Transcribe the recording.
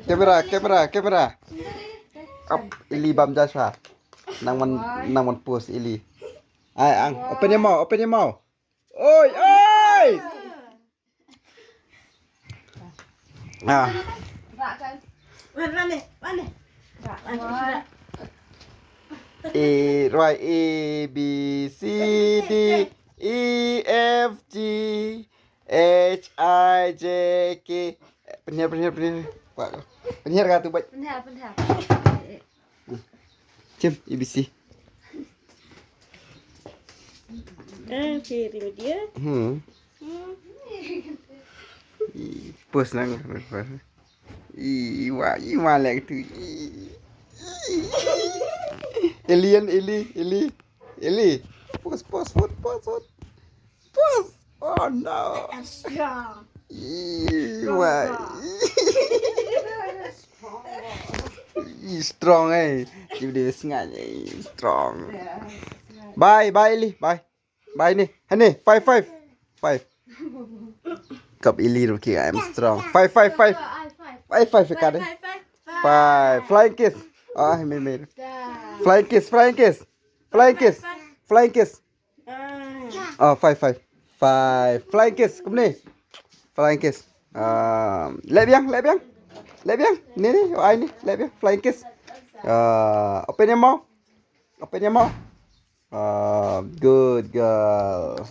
Kamera. Up, Ili bam jasa. Nang man push Ili. Ay, open your mouth. Oi. Ah, Mana? right, A, B, C, D, E, F, G, H, I, J, K. Penihar. Pak, penihar kah tu baik? Bentar. Cem, ABC. Piring dia. Push lang. Malek tu. Eli. Push. Oh no. Strong. Strong Give dia sengat strong. Bye Eli. Bye ni. Hani 5. Cup Eli okay, I'm strong. 5. 5 ikat 5. Flying kiss. Made. Flying kiss. Oh, 5. 5. Flying kiss. Come ni. Flying kiss. Lep yang. Ni. Ai ni. Lep yang. Flying kiss. Open your mouth. Good girl.